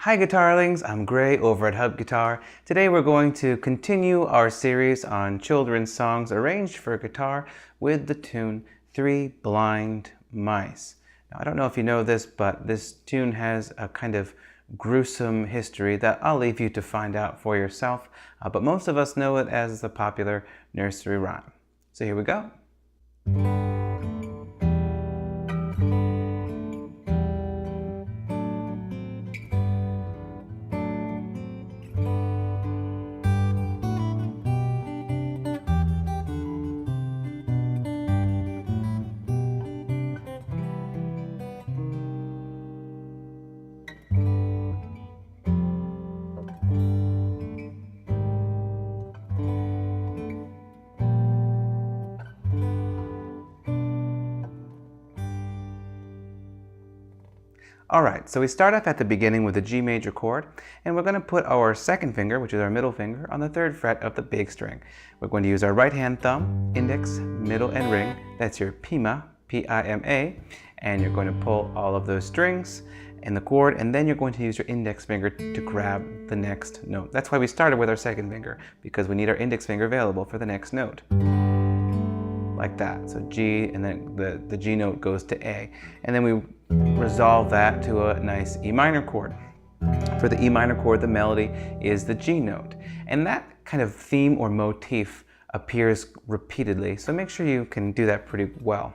Hi guitarlings, I'm Gray over at Hub Guitar. Today we're going to continue our series on children's songs arranged for guitar with the tune Three Blind Mice. Now, I don't know if you know this, but this tune has a kind of gruesome history that I'll leave you to find out for yourself, but most of us know it as the popular nursery rhyme. So here we go. Alright, so we start off at the beginning with a G major chord, and we're going to put our second finger, which is our middle finger, on the third fret of the big string. We're going to use our right hand thumb, index, middle, and ring. That's your Pima, P-I-M-A, and you're going to pull all of those strings in the chord, and then you're going to use your index finger to grab the next note. That's why we started with our second finger, because we need our index finger available for the next note. Like that. So G, and then the G note goes to A. And then we resolve that to a nice E minor chord. For the E minor chord, the melody is the G note. And that kind of theme or motif appears repeatedly, so make sure you can do that pretty well.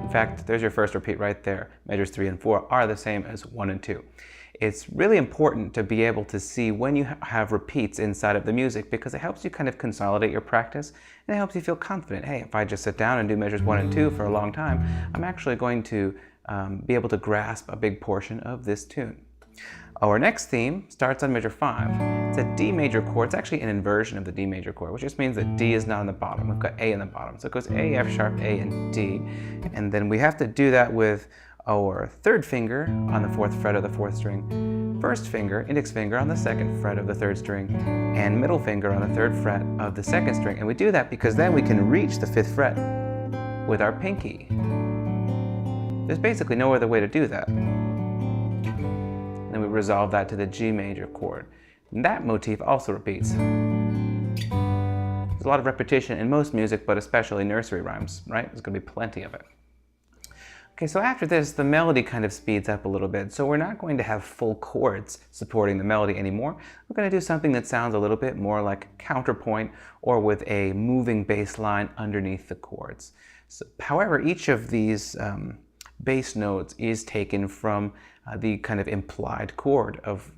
In fact, there's your first repeat right there. Measures 3 and 4 are the same as 1 and 2. It's really important to be able to see when you have repeats inside of the music, because it helps you kind of consolidate your practice, and it helps you feel confident. Hey, if I just sit down and do measures 1 and 2 for a long time, I'm actually going to be able to grasp a big portion of this tune. Our next theme starts on measure 5. It's a D major chord. It's actually an inversion of the D major chord, which just means that D is not on the bottom. We've got A in the bottom. So it goes A, F sharp, A, and D. And then we have to do that with our third finger on the fourth fret of the fourth string, first finger, index finger on the second fret of the third string, and middle finger on the third fret of the second string. And we do that because then we can reach the fifth fret with our pinky. There's basically no other way to do that. Then we resolve that to the G major chord. And that motif also repeats. There's a lot of repetition in most music, but especially nursery rhymes, right? There's going to be plenty of it. Okay, so after this, the melody kind of speeds up a little bit, so we're not going to have full chords supporting the melody anymore. We're going to do something that sounds a little bit more like counterpoint, or with a moving bass line underneath the chords. So, however, each of these bass notes is taken from the kind of implied chord of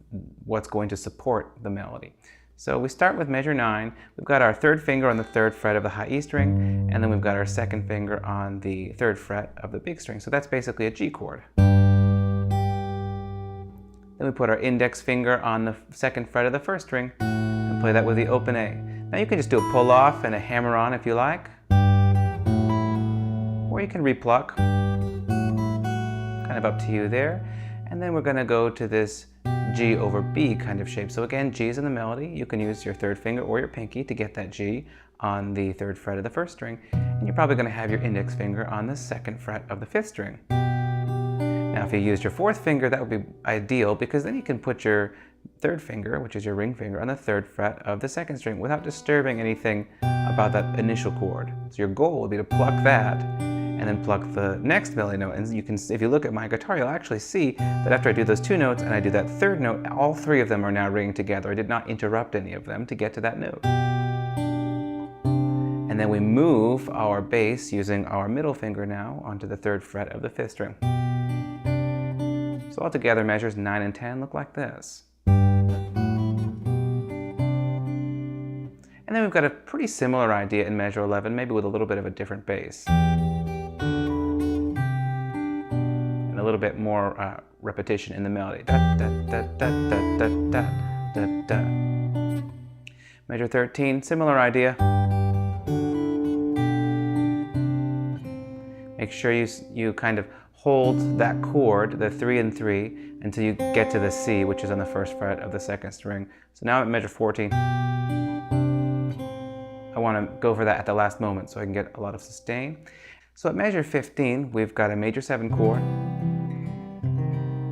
what's going to support the melody. So we start with measure 9. We've got our third finger on the third fret of the high E string, and then we've got our second finger on the third fret of the big string. So that's basically a G chord. Then we put our index finger on the second fret of the first string and play that with the open A. Now you can just do a pull off and a hammer on if you like, or you can repluck, kind of up to you there. And then we're going to go to this G over B kind of shape. So again, G is in the melody. You can use your third finger or your pinky to get that G on the third fret of the first string. And you're probably going to have your index finger on the second fret of the fifth string. Now if you used your fourth finger, that would be ideal, because then you can put your third finger, which is your ring finger, on the third fret of the second string without disturbing anything about that initial chord. So your goal would be to pluck that and then pluck the next melody note. And you can, if you look at my guitar, you'll actually see that after I do those two notes and I do that third note, all three of them are now ringing together. I did not interrupt any of them to get to that note. And then we move our bass using our middle finger now onto the third fret of the fifth string. So altogether, measures 9 and 10 look like this. And then we've got a pretty similar idea in measure 11, maybe with a little bit of a different bass. A little bit more repetition in the melody. Da, da, da, da, da, da, da, da, da. Measure 13, similar idea. Make sure you kind of hold that chord, the 3 and 3, until you get to the C, which is on the first fret of the second string. So now at measure 14, I want to go for that at the last moment so I can get a lot of sustain. So at measure 15, we've got a major 7 chord,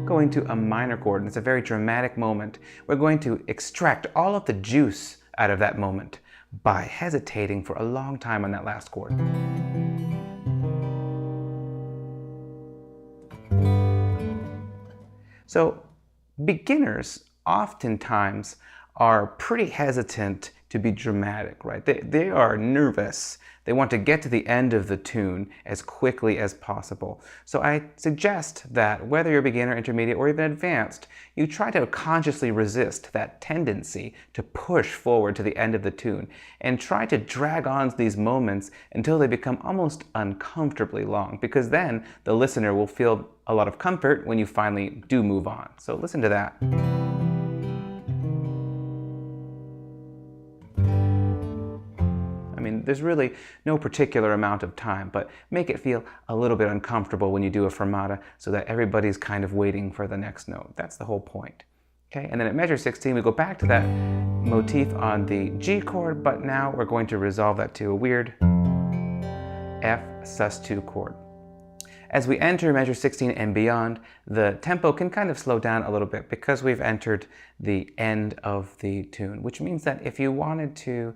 going to a minor chord, and it's a very dramatic moment. We're going to extract all of the juice out of that moment by hesitating for a long time on that last chord. So beginners oftentimes are pretty hesitant to be dramatic, right? They are nervous. They want to get to the end of the tune as quickly as possible. So I suggest that whether you're beginner, intermediate, or even advanced, you try to consciously resist that tendency to push forward to the end of the tune and try to drag on these moments until they become almost uncomfortably long, because then the listener will feel a lot of comfort when you finally do move on. So listen to that. I mean, there's really no particular amount of time, but make it feel a little bit uncomfortable when you do a fermata so that everybody's kind of waiting for the next note. That's the whole point. Okay, and then at measure 16, we go back to that motif on the G chord, but now we're going to resolve that to a weird F sus2 chord. As we enter measure 16 and beyond, the tempo can kind of slow down a little bit because we've entered the end of the tune, which means that if you wanted to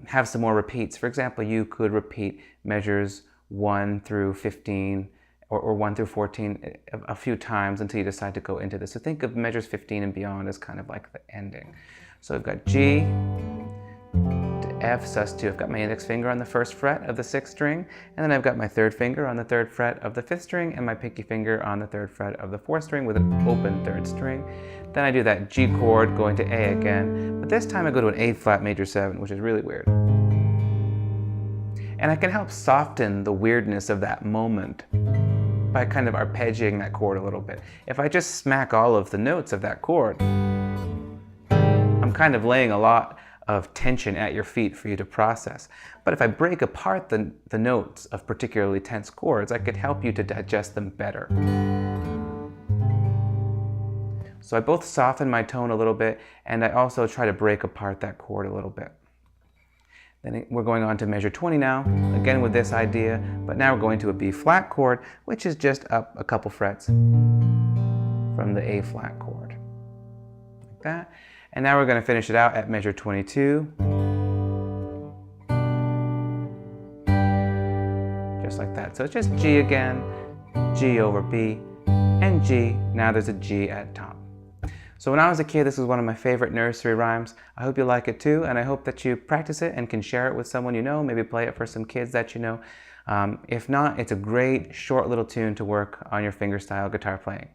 have some more repeats, for example, you could repeat measures 1 through 15 or 1 through 14 a few times until you decide to go into this. So think of measures 15 and beyond as kind of like the ending. So I've got G to F sus2. I've got my index finger on the 1st fret of the 6th string, and then I've got my 3rd finger on the 3rd fret of the 5th string, and my pinky finger on the 3rd fret of the 4th string with an open 3rd string. Then I do that G chord going to A again, but this time I go to an A flat major 7, which is really weird. And I can help soften the weirdness of that moment by kind of arpeggiating that chord a little bit. If I just smack all of the notes of that chord, I'm kind of laying a lot of tension at your feet for you to process. But if I break apart the notes of particularly tense chords, I could help you to digest them better. So I both soften my tone a little bit, and I also try to break apart that chord a little bit. Then we're going on to measure 20 now, again with this idea, but now we're going to a B flat chord, which is just up a couple frets from the A flat chord, like that. And now we're going to finish it out at measure 22, just like that. So it's just G again, G over B, and G. Now there's a G at top. So when I was a kid, this was one of my favorite nursery rhymes. I hope you like it too, and I hope that you practice it and can share it with someone you know, maybe play it for some kids that you know. If not, it's a great short little tune to work on your fingerstyle guitar playing.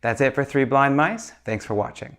That's it for 3 Blind Mice. Thanks for watching.